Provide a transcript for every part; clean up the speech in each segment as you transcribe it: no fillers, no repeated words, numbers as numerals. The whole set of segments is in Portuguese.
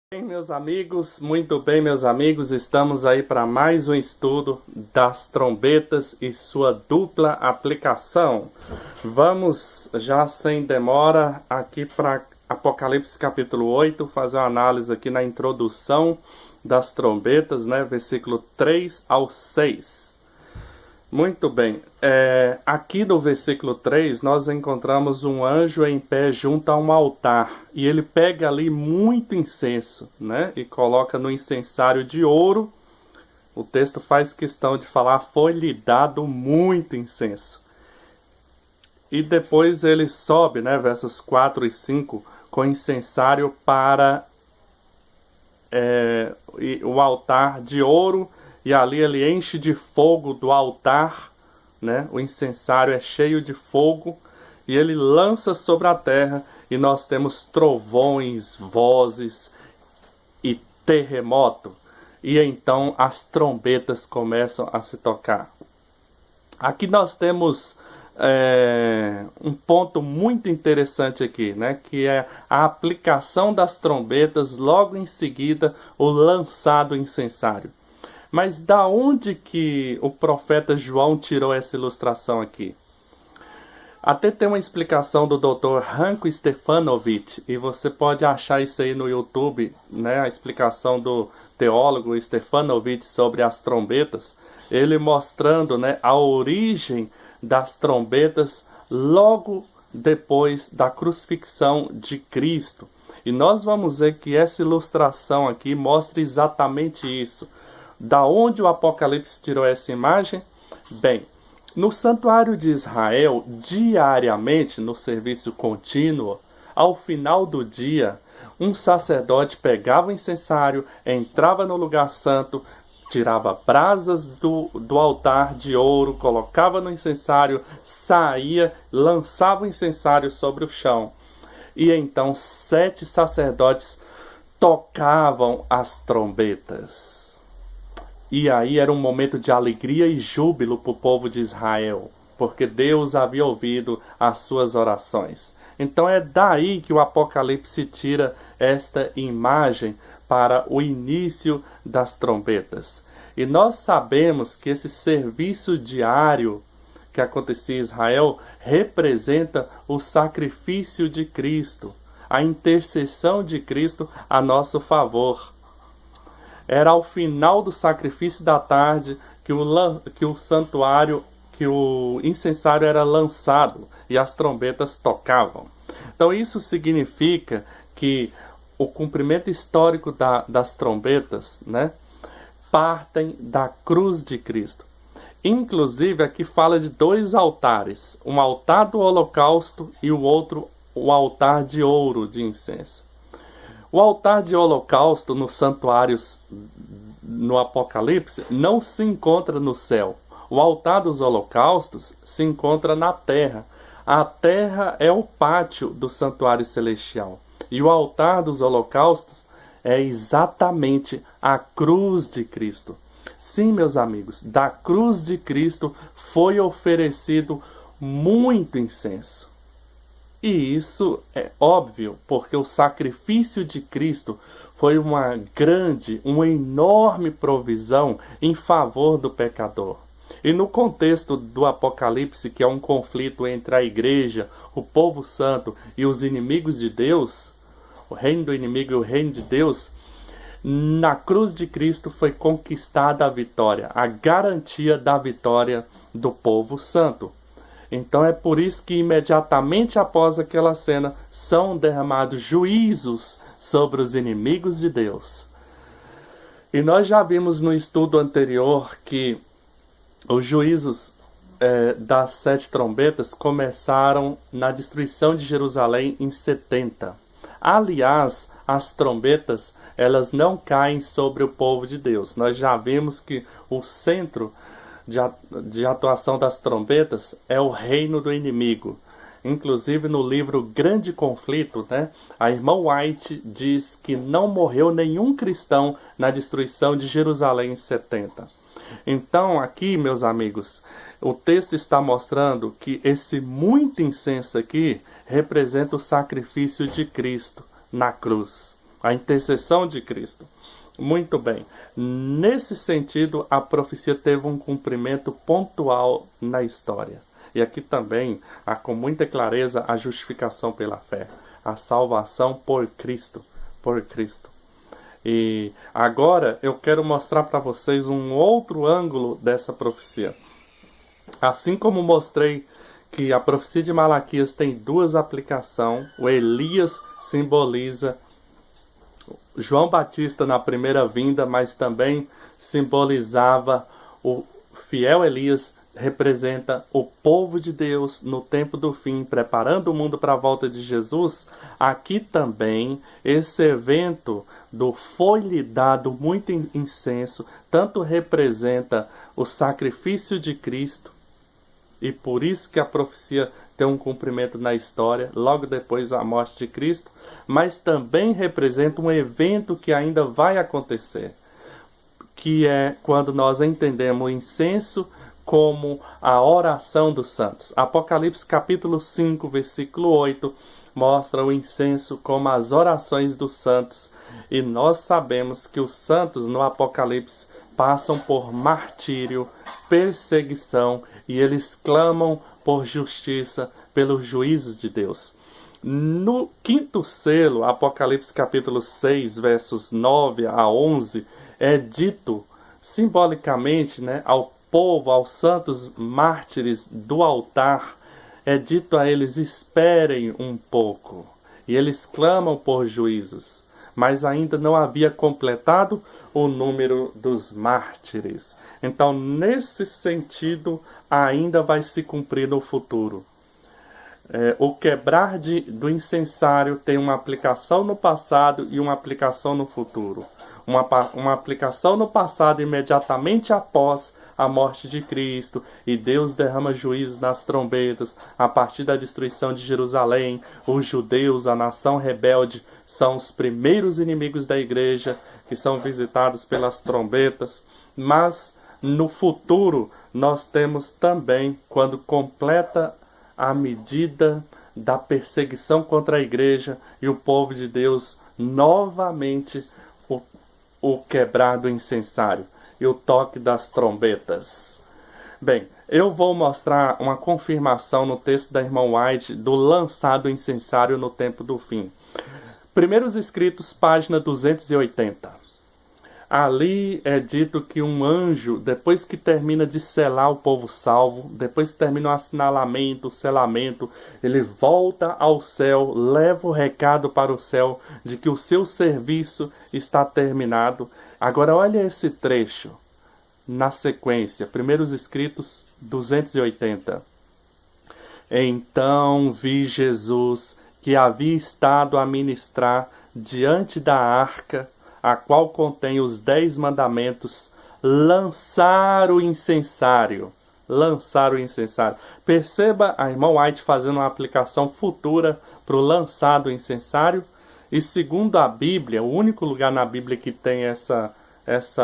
Bem, meus amigos, muito bem, meus amigos, estamos aí para mais um estudo das trombetas e sua dupla aplicação. Vamos, já sem demora, aqui para Apocalipse capítulo 8, fazer uma análise aqui na introdução das trombetas, né, versículo 3 ao 6. Muito bem, aqui no versículo 3 nós encontramos um anjo em pé junto a um altar e ele pega ali muito incenso, né, e coloca no incensário de ouro. O texto faz questão de falar: foi-lhe dado muito incenso. E depois ele sobe, né, versos 4 e 5, com incensário para o altar de ouro. E ali ele enche de fogo do altar, né? O incensário é cheio de fogo. E ele lança sobre a terra. E nós temos trovões, vozes e terremoto. E então as trombetas começam a se tocar. Aqui nós temos um ponto muito interessante aqui, né? Que é a aplicação das trombetas, logo em seguida o lançado incensário. Mas da onde que o profeta João tirou essa ilustração aqui? Até tem uma explicação do Dr. Ranko Stefanovic, e você pode achar isso aí no YouTube, né? A explicação do teólogo Stefanovic sobre as trombetas, ele mostrando, né, a origem das trombetas logo depois da crucifixão de Cristo. E nós vamos ver que essa ilustração aqui mostra exatamente isso. Da onde o Apocalipse tirou essa imagem? Bem, no santuário de Israel, diariamente, no serviço contínuo, ao final do dia, um sacerdote pegava o incensário, entrava no lugar santo, tirava brasas do altar de ouro, colocava no incensário, saía, lançava o incensário sobre o chão. E então 7 sacerdotes tocavam as trombetas. E aí era um momento de alegria e júbilo para o povo de Israel, porque Deus havia ouvido as suas orações. Então é daí que o Apocalipse tira esta imagem para o início das trombetas. E nós sabemos que esse serviço diário que acontecia em Israel representa o sacrifício de Cristo, a intercessão de Cristo a nosso favor. Era ao final do sacrifício da tarde que o santuário, que o incensário era lançado e as trombetas tocavam. Então isso significa que o cumprimento histórico das trombetas, né, partem da cruz de Cristo. Inclusive aqui fala de 2 altares, um altar do holocausto e o outro o altar de ouro de incenso. O altar de holocausto nos santuários no Apocalipse não se encontra no céu. O altar dos holocaustos se encontra na terra. A terra é o pátio do santuário celestial. E o altar dos holocaustos é exatamente a cruz de Cristo. Sim, meus amigos, da cruz de Cristo foi oferecido muito incenso. E isso é óbvio, porque o sacrifício de Cristo foi uma enorme provisão em favor do pecador. E no contexto do Apocalipse, que é um conflito entre a igreja, o povo santo e os inimigos de Deus, o reino do inimigo e o reino de Deus, na cruz de Cristo foi conquistada a vitória, a garantia da vitória do povo santo. Então é por isso que imediatamente após aquela cena são derramados juízos sobre os inimigos de Deus. E nós já vimos no estudo anterior que os juízos das 7 trombetas começaram na destruição de Jerusalém em 70. Aliás, as trombetas, elas não caem sobre o povo de Deus. Nós já vimos que o centro de atuação das trombetas é o reino do inimigo. Inclusive no livro Grande Conflito, né, a irmã White diz que não morreu nenhum cristão na destruição de Jerusalém em 70. Então aqui, meus amigos, o texto está mostrando que esse muito incenso aqui representa o sacrifício de Cristo na cruz. a intercessão de Cristo. Muito bem. Nesse sentido, a profecia teve um cumprimento pontual na história. E aqui também há com muita clareza a justificação pela fé, a salvação por Cristo, por Cristo. E agora eu quero mostrar para vocês um outro ângulo dessa profecia. Assim como mostrei que a profecia de Malaquias tem duas aplicações, o Elias simboliza João Batista na primeira vinda, mas também simbolizava o fiel Elias, representa o povo de Deus no tempo do fim, preparando o mundo para a volta de Jesus. Aqui também, esse evento do foi-lhe dado muito incenso, tanto representa o sacrifício de Cristo, e por isso que a profecia tem um cumprimento na história, logo depois da morte de Cristo, mas também representa um evento que ainda vai acontecer, que é quando nós entendemos o incenso como a oração dos santos. Apocalipse capítulo 5, versículo 8, mostra o incenso como as orações dos santos. E nós sabemos que os santos no Apocalipse passam por martírio, perseguição, e eles clamam por justiça, pelos juízos de Deus. No quinto selo, Apocalipse capítulo 6, versos 9 a 11, é dito simbolicamente, ao povo, aos santos mártires do altar, é dito a eles: esperem um pouco. E eles clamam por juízos, mas ainda não havia completado o número dos mártires. Então, nesse sentido, ainda vai se cumprir no futuro. O quebrar do incensário tem uma aplicação no passado e uma aplicação no futuro. Uma aplicação no passado imediatamente após a morte de Cristo, e Deus derrama juízos nas trombetas a partir da destruição de Jerusalém. Os judeus, a nação rebelde, são os primeiros inimigos da igreja, que são visitados pelas trombetas. Mas no futuro nós temos também, quando completa a medida da perseguição contra a igreja e o povo de Deus, novamente o quebrar do incensário e o toque das trombetas. Bem, eu vou mostrar uma confirmação no texto da irmã White do lançado incensário no tempo do fim. Primeiros Escritos, página 280. Ali é dito que um anjo, depois que termina de selar o povo salvo, depois que termina o assinalamento, o selamento, ele volta ao céu, leva o recado para o céu de que o seu serviço está terminado. Agora olha esse trecho na sequência, Primeiros Escritos 280. Então vi Jesus, que havia estado a ministrar diante da arca, a qual contém os 10 mandamentos, lançar o incensário. Lançar o incensário. Perceba a irmã White fazendo uma aplicação futura para o lançar do incensário. E segundo a Bíblia, o único lugar na Bíblia que tem essa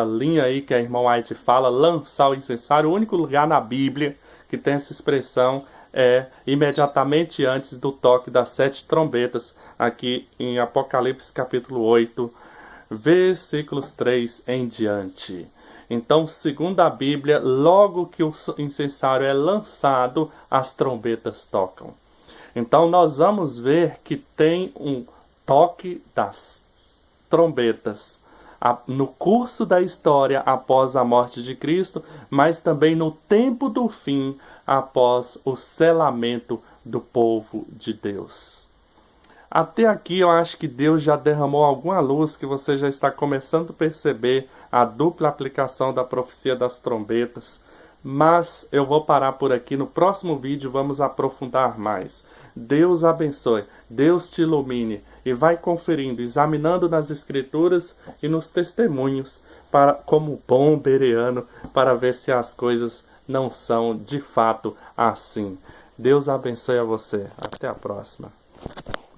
linha aí que a irmã White fala, lançar o incensário, o único lugar na Bíblia que tem essa expressão é imediatamente antes do toque das 7 trombetas, aqui em Apocalipse capítulo 8, versículos 3 em diante. Então, segundo a Bíblia, logo que o incensário é lançado, as trombetas tocam. Então, nós vamos ver que tem um toque das trombetas no curso da história após a morte de Cristo, mas também no tempo do fim, após o selamento do povo de Deus. Até aqui eu acho que Deus já derramou alguma luz, que você já está começando a perceber a dupla aplicação da profecia das trombetas. Mas eu vou parar por aqui. No próximo vídeo vamos aprofundar mais. Deus abençoe, Deus te ilumine e vai conferindo, examinando nas escrituras e nos testemunhos, como bom bereano, para ver se as coisas não são de fato assim. Deus abençoe a você. Até a próxima.